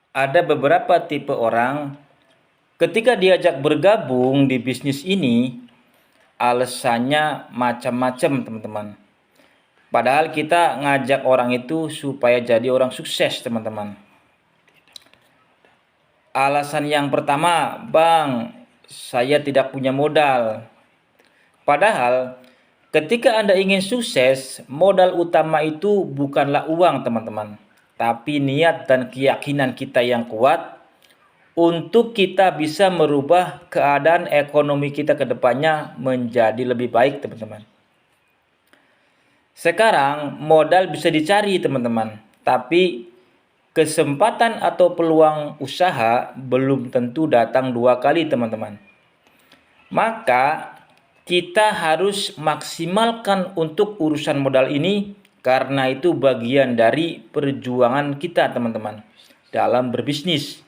Ada beberapa tipe orang ketika diajak bergabung di bisnis ini, alasannya macam-macam, teman-teman. Padahal kita ngajak orang itu supaya jadi orang sukses, teman-teman. Alasan yang pertama, "Bang, saya tidak punya modal." Padahal ketika Anda ingin sukses, modal utama itu bukanlah uang, teman-teman, tapi niat dan keyakinan kita yang kuat untuk kita bisa merubah keadaan ekonomi kita ke depannya menjadi lebih baik, teman-teman. Sekarang modal bisa dicari, teman-teman, tapi kesempatan atau peluang usaha belum tentu datang dua kali, teman-teman. Maka kita harus maksimalkan untuk urusan modal ini karena itu bagian dari perjuangan kita, teman-teman, dalam berbisnis.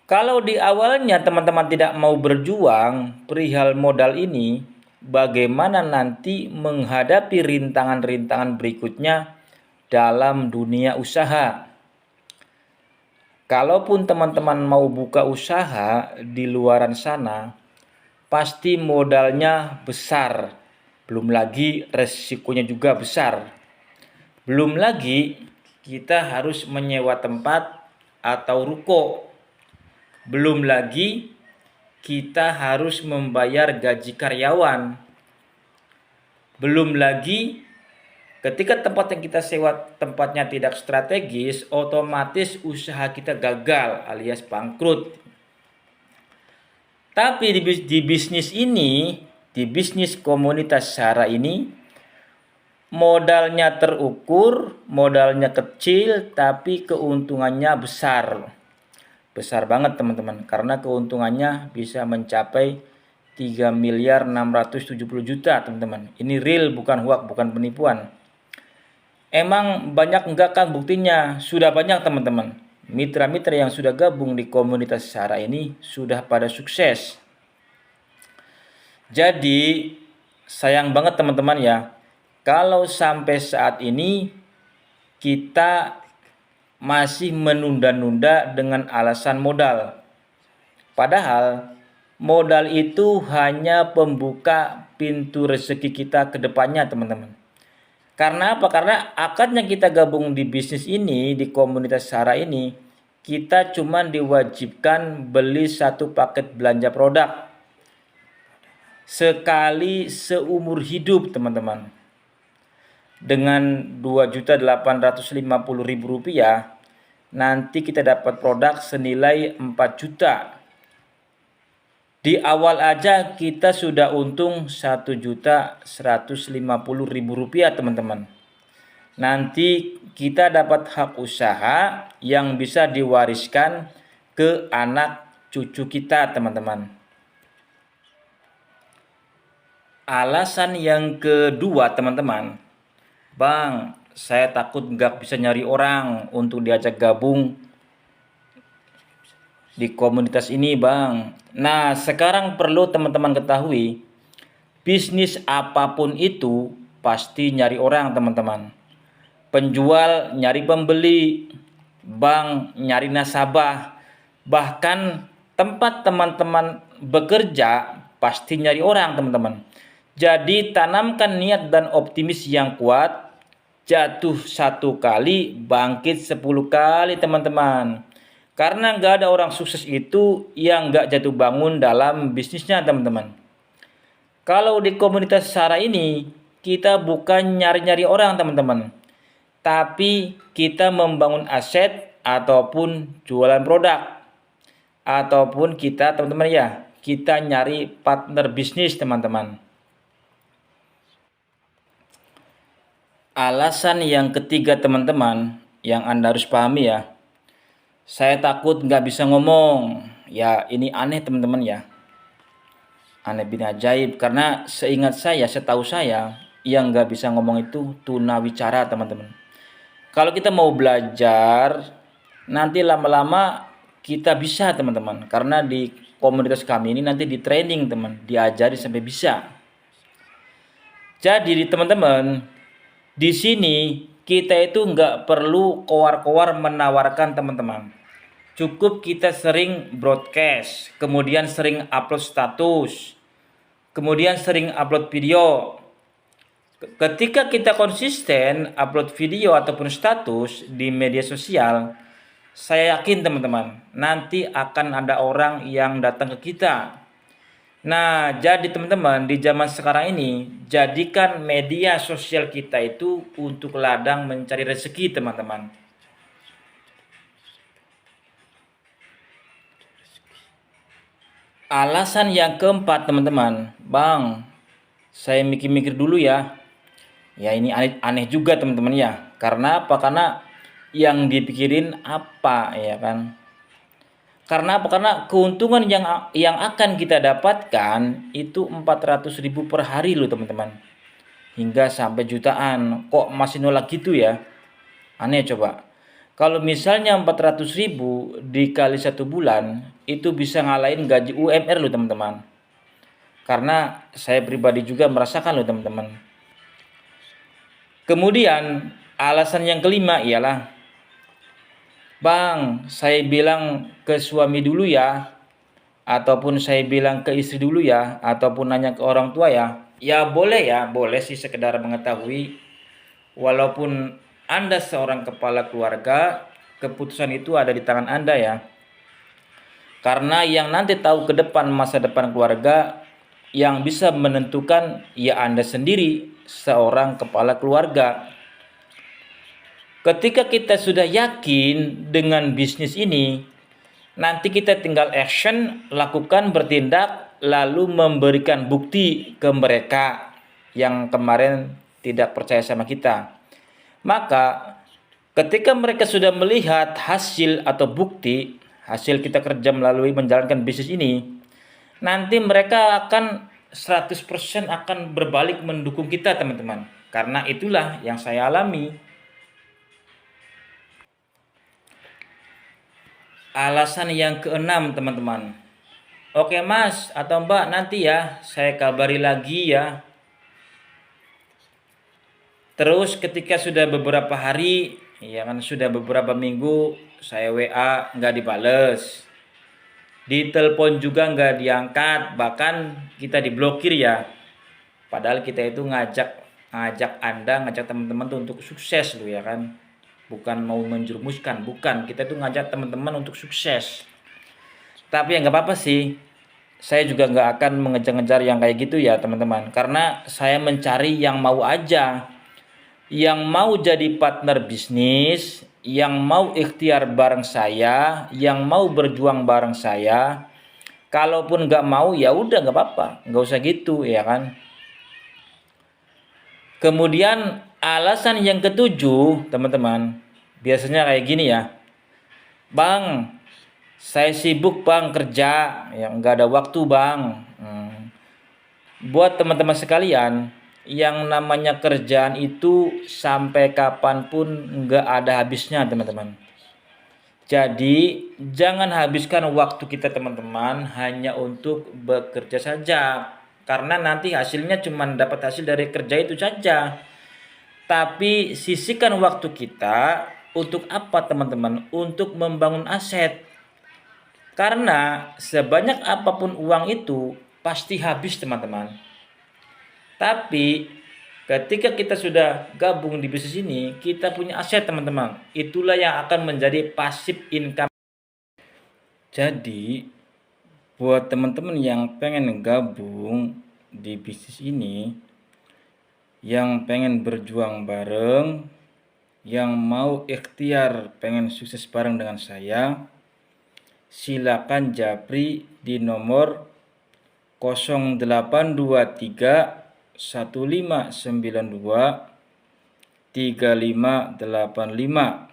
Kalau di awalnya teman-teman tidak mau berjuang perihal modal ini, bagaimana nanti menghadapi rintangan-rintangan berikutnya dalam dunia usaha? Kalaupun teman-teman mau buka usaha di luaran sana, pasti modalnya besar. Belum lagi resikonya juga besar. Belum lagi kita harus menyewa tempat atau ruko. Belum lagi kita harus membayar gaji karyawan. Belum lagi ketika tempat yang kita sewa tempatnya tidak strategis, otomatis usaha kita gagal alias bangkrut. Tapi di bisnis ini, di bisnis komunitas Syara ini, modalnya terukur, modalnya kecil, tapi keuntungannya besar. Besar banget, teman-teman, karena keuntungannya bisa mencapai 3.670.000.000, teman-teman. Ini real, bukan hoax, bukan penipuan. Emang banyak enggak kan buktinya? Sudah banyak, teman-teman. Mitra-mitra yang sudah gabung di komunitas Syara ini sudah pada sukses. Jadi sayang banget, teman-teman, ya, kalau sampai saat ini kita masih menunda-nunda dengan alasan modal. Padahal modal itu hanya pembuka pintu rezeki kita ke depannya, teman-teman. Karena apa? Karena akadnya kita gabung di bisnis ini, di komunitas Syara ini, kita cuma diwajibkan beli satu paket belanja produk sekali seumur hidup, teman-teman. Dengan Rp2.850.000, nanti kita dapat produk senilai 4 juta. Di awal aja kita sudah untung Rp1.150.000, teman-teman. Nanti kita dapat hak usaha yang bisa diwariskan ke anak cucu kita, teman-teman. Alasan yang kedua, teman-teman, "Bang, saya takut nggak bisa nyari orang untuk diajak gabung di komunitas ini, Bang." Nah, sekarang perlu teman-teman ketahui, bisnis apapun itu pasti nyari orang, teman-teman. Penjual nyari pembeli, bank nyari nasabah, bahkan tempat teman-teman bekerja pasti nyari orang, teman-teman. Jadi tanamkan niat dan optimis yang kuat. Jatuh satu kali, bangkit 10 kali, teman-teman. Karena nggak ada orang sukses itu yang nggak jatuh bangun dalam bisnisnya, teman-teman. Kalau di komunitas Syara ini, kita bukan nyari-nyari orang, teman-teman, tapi kita membangun aset ataupun jualan produk, ataupun kita, teman-teman, ya, kita nyari partner bisnis, teman-teman. Alasan yang ketiga, teman-teman, yang Anda harus pahami, ya, saya takut nggak bisa ngomong. Ya, ini aneh, teman-teman, ya. Aneh bin ajaib, karena seingat saya, setahu saya, yang nggak bisa ngomong itu tunawicara, teman-teman. Kalau kita mau belajar, nanti lama-lama kita bisa, teman-teman. Karena di komunitas kami ini nanti di training, teman, diajari sampai bisa. Jadi teman-teman, di sini kita itu nggak perlu koar-koar menawarkan teman-teman. Cukup kita sering broadcast, kemudian sering upload status, kemudian sering upload video. Ketika kita konsisten upload video ataupun status di media sosial, saya yakin teman-teman, nanti akan ada orang yang datang ke kita. Nah, jadi teman-teman, di zaman sekarang ini, jadikan media sosial kita itu untuk ladang mencari rezeki, teman-teman. Alasan yang keempat, teman-teman. Bang, saya mikir-mikir dulu ya. Ya, ini aneh juga, teman-teman ya. Karena apa? Karena yang dipikirin apa, ya kan? Karena apa? Karena keuntungan yang akan kita dapatkan itu 400.000 per hari loh teman-teman. Hingga sampai jutaan. Kok masih nolak gitu ya? Aneh coba. Kalau misalnya 400.000 dikali 1 bulan, itu bisa ngalahin gaji UMR loh teman-teman. Karena saya pribadi juga merasakan loh teman-teman. Kemudian alasan yang kelima ialah, Bang, saya bilang ke suami dulu ya, ataupun saya bilang ke istri dulu ya, ataupun nanya ke orang tua ya. Ya, boleh sih sekedar mengetahui. Walaupun Anda seorang kepala keluarga, keputusan itu ada di tangan Anda ya. Karena yang nanti tahu ke depan masa depan keluarga, yang bisa menentukan ya Anda sendiri, seorang kepala keluarga. Ketika kita sudah yakin dengan bisnis ini, nanti kita tinggal action, lakukan, bertindak, lalu memberikan bukti ke mereka yang kemarin tidak percaya sama kita. Maka ketika mereka sudah melihat hasil atau bukti hasil kita kerja melalui menjalankan bisnis ini, nanti mereka akan 100% akan berbalik mendukung kita teman-teman. Karena itulah yang saya alami. Alasan yang keenam teman-teman. Oke mas atau mbak, nanti ya saya kabari lagi ya. Terus ketika sudah beberapa hari, ya kan sudah beberapa minggu, saya WA nggak dibales. Ditelepon juga nggak diangkat, bahkan kita diblokir ya. Padahal kita itu ngajak Anda, ngajak teman-teman tuh untuk sukses loh ya kan. Bukan mau menjerumuskan, bukan. Kita tuh ngajak teman-teman untuk sukses. Tapi ya nggak apa-apa sih. Saya juga nggak akan mengejar-ngejar yang kayak gitu ya teman-teman. Karena saya mencari yang mau aja. Yang mau jadi partner bisnis, yang mau ikhtiar bareng saya, yang mau berjuang bareng saya. Kalaupun nggak mau ya udah nggak apa-apa. Nggak usah gitu ya kan. Kemudian alasan yang ketujuh, teman-teman, biasanya kayak gini ya. Bang, saya sibuk bang kerja, ya nggak ada waktu bang. Buat teman-teman sekalian, yang namanya kerjaan itu sampai kapanpun nggak ada habisnya teman-teman. Jadi jangan habiskan waktu kita teman-teman hanya untuk bekerja saja. Karena nanti hasilnya cuma dapat hasil dari kerja itu saja. Tapi sisihkan waktu kita untuk apa teman-teman? Untuk membangun aset. Karena sebanyak apapun uang itu pasti habis teman-teman. Tapi ketika kita sudah gabung di bisnis ini, kita punya aset teman-teman. Itulah yang akan menjadi passive income. Jadi buat teman-teman yang pengen gabung di bisnis ini, yang pengen berjuang bareng, yang mau ikhtiar pengen sukses bareng dengan saya, silakan japri di nomor 0823 1592 3585.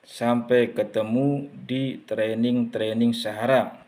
Sampai ketemu di training Sahara.